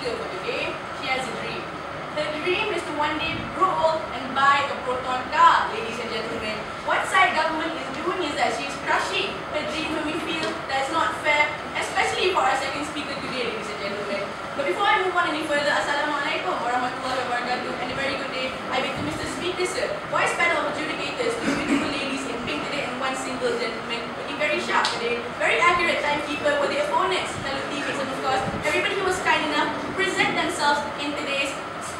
speaker for today, she has a dream. Her dream is to one day grow old and buy a Proton car, ladies and gentlemen. What side government is doing is that she is crushing her dream when we feel that it's not fair, especially for our second speaker today, ladies and gentlemen. But before I move on any further, Assalamualaikum warahmatullahi wabarakatuh, and a very good day. I beg to Mr. Speaker, sir. Wise panel of adjudicators, two beautiful ladies in pink today and one single gentleman, looking very sharp today. Very accurate timekeeper were the opponents, fellow teammates, and of course, everybody who was kind enough to present themselves in today's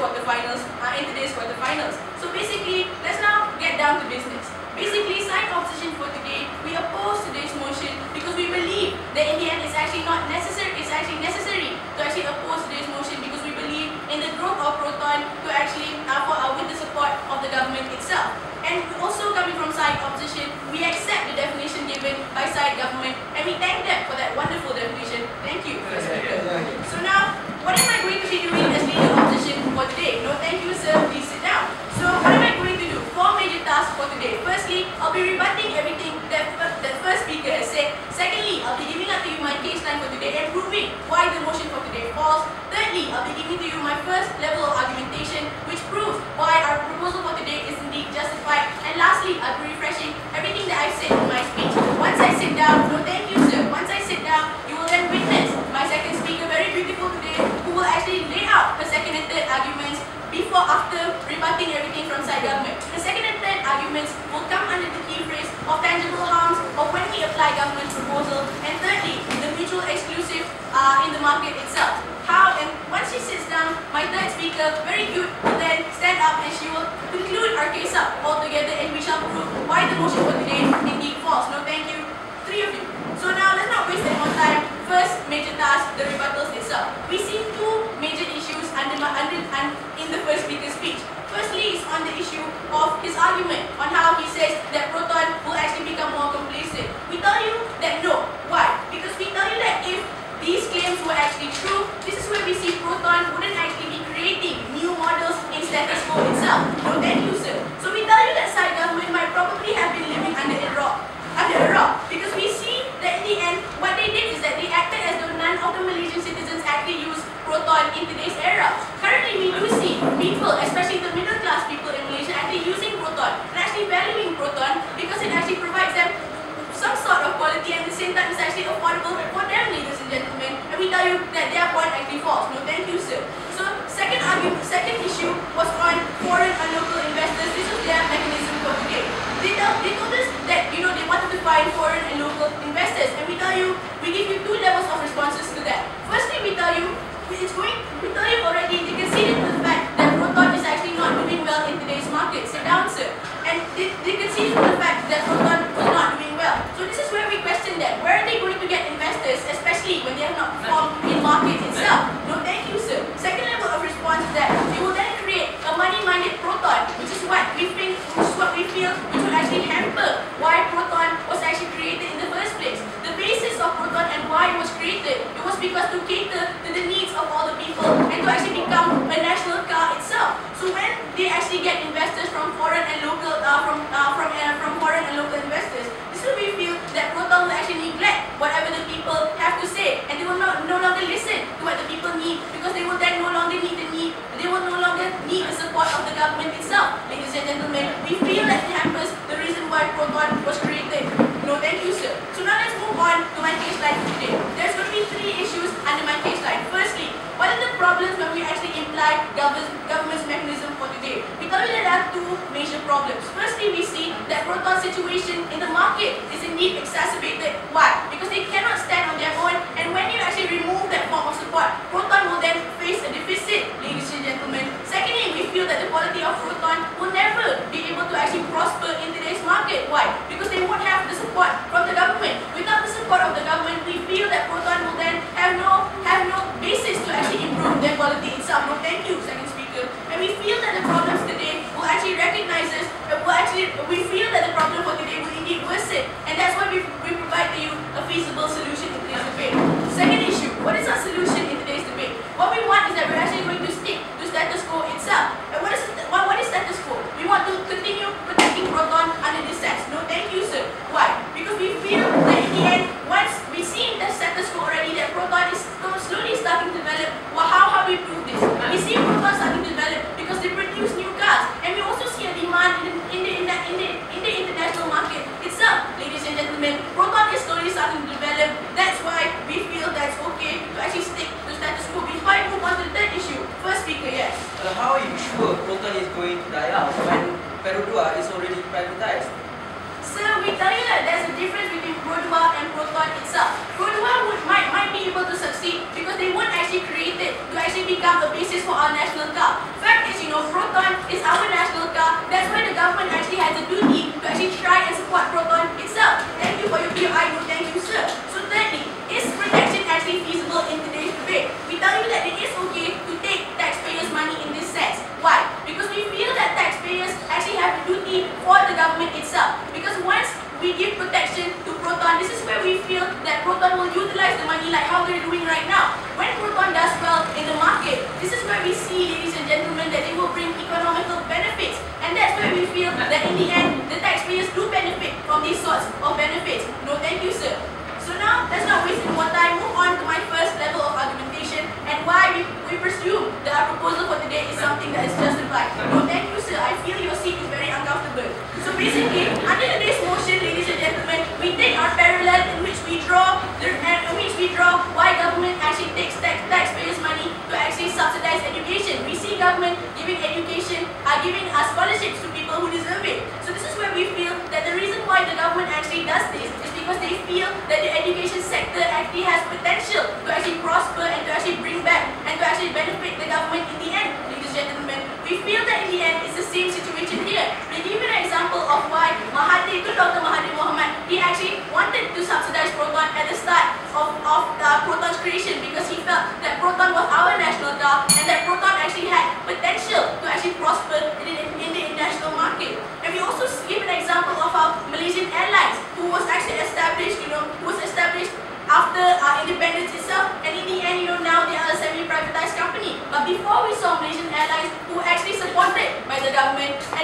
quarterfinals. So basically, let's now get down to business. Basically, side opposition for today, we oppose today's motion because we believe that in the end it's actually not necessary, it's actually necessary to actually oppose today's motion because we believe in the growth of Proton to actually with the support of the government itself. And also coming from side opposition, we accept the definition given by side government and we thank them for that wonderful definition. Thank you, First Speaker. So now, what am I going to be doing as leader of opposition for today? No, thank you, sir. Please sit down. So, what am I going to do? 4 major tasks for today. Firstly, I'll be rebutting everything that first speaker has said. Secondly, I'll be giving up to you my case line for today and proving why the motion for today falls. Thirdly, I'll be giving to you my first level of argumentation, which proves why our proposal for today is indeed justified. And lastly, I'll be refreshing everything that I've said in my speech. Once I sit down, no, thank you, sir. Once I sit down, you will then witness my second speaker, very beautiful today, who will actually lay out her second and third arguments after rebutting everything from side government. The second and third arguments will come under the key phrase of tangible harms of when we apply government proposal, and thirdly, the mutual exclusive in the market itself. How, and once she sits down, my third speaker, very good, will then stand up and she will conclude our case up altogether and we shall prove why the motion for today indeed false. No, thank you, 3 of you. So now let's not waste any more time. First major task, the rebuttals itself. We see 2 major issues in the first speaker's speech. Firstly is on the issue of his argument on how he says that Proton will actually become more complacent. We tell you that no. Why? Because we tell you that if these claims were actually true, this is where we see Proton wouldn't actually be creating new models in status quo itself. No, thank you, sir. So we tell you that side government might probably have been living under a rock, because we see that in the end, what they did is that they acted as though none of the Malaysian citizens actually use Proton in today's era. Currently, we do see people, especially the middle class people in Malaysia, actually using Proton and actually valuing Proton because it actually provides them some sort of quality and at the same time it's actually affordable for them, ladies and gentlemen. And we tell you that their point actually false. No, thank you, sir. So, second issue was on foreign and local investors. This was their mechanism for today. They told us that they wanted to find foreign and local investors, and we tell you, we give you 2 levels of responses to that. Firstly, we tell you already, they conceded to the fact that Proton is actually not doing well in today's market. Sit down, sir. And they conceded to the fact that Proton was not doing well. So this is where we question them. Where are they going to get investors, especially when they have not performed in market itself? No, thank you, sir. Second level of response is that they will then create a money-minded Proton, which is what we feel which will actually hamper why Proton was actually created in the first place. The basis of Proton and why it was created, it was because to cater to the needs of all the people and to actually become a national car itself. So when they actually get investors from foreign and local from foreign and local investors, this is where we feel that Proton will actually neglect whatever the people have to say, and they will no longer listen to what the people need because they will then no longer need the support of the government itself. Ladies and gentlemen, we feel that it hampers the reason why Proton was created. No, thank you, sir. So now let's move on to my case line today. There's going to be 3 issues under my case line. Firstly, what are the problems when we actually imply government's mechanism for today? We tell you that there are 2 major problems. Firstly, we see that Proton's situation in the market is indeed exacerbated. Why? Because they cannot stand on their own, and when you actually remove that form of support, Proton will then face a deficit, ladies and gentlemen. Secondly, we feel that the quality of Proton will never be able to actually prosper in today's market. Why? Because they won't have the support from the government. Without the support of the government, we feel that Proton will then have no basis to actually improve their quality itself. No, thank you, second speaker. And we feel that the problems today will actually recognize this. We feel that the problem for today will indeed worsen, and that's why we provide to you a feasible solution in today's debate. Second issue, what is our solution in today's debate? What we want is that we're actually going to stick to status quo itself. And what is status quo? We want to continue protecting Proton under this SAS. No, thank you, sir. Why? Because we feel that in the end, once we see in the status quo already that Proton is slowly starting to develop, how have we going to die out when Peru 2 is already privatized? Sir, we tell you that there's a difference between Pro 2 and Proton itself. Pro 2 might be able to succeed because they weren't actually created to actually become a basis for our national car. Fact is, Proton is our national car. That's why the government actually has a duty to actually try and support Proton itself. Thank you for your PI. No, thank you, sir. So thirdly, is protection actually feasible in today's debate? We tell you that it is okay to take taxpayers' money in this sense. Why? Because we feel that taxpayers actually have a duty for the government itself. Because once we give protection to Proton, this is where we feel that Proton will utilize the money like how they're doing right now. When Proton does well in the market, this is where we see, ladies and gentlemen, that they will bring economical benefits. And that's where we feel that in the end, the taxpayers do benefit from these sorts of benefits. No, thank you, sir. So now, let's not waste any more time. Move on to my first level of argumentation and why we presume that our proposal for today is something that is justified. No, thank you, sir. I feel your seat is very uncomfortable. So basically, under today's motion, ladies and gentlemen, we take our parallel in which we draw why government actually takes taxpayers' money to actually subsidize education. We see government giving education, giving scholarships to people who deserve it. So this is where we feel that the reason why the government actually does this is because they feel that the education sector actually has potential to actually prosper and to actually bring back and to actually benefit the government in the end, ladies and gentlemen. We feel that in the end it's the same situation here. We give you an example of why Dr. Mahathir Mohamad, he actually wanted to subsidize Proton at the start of Proton's creation because he felt that Proton was our national car and that Proton actually had potential to actually prosper in the international market. And we also give an example of our Malaysian Airlines, who was actually established, after independence itself, and in the end, now they are a semi-privatized company. But before we saw Malaysian Airlines, who were actually supported by the government, and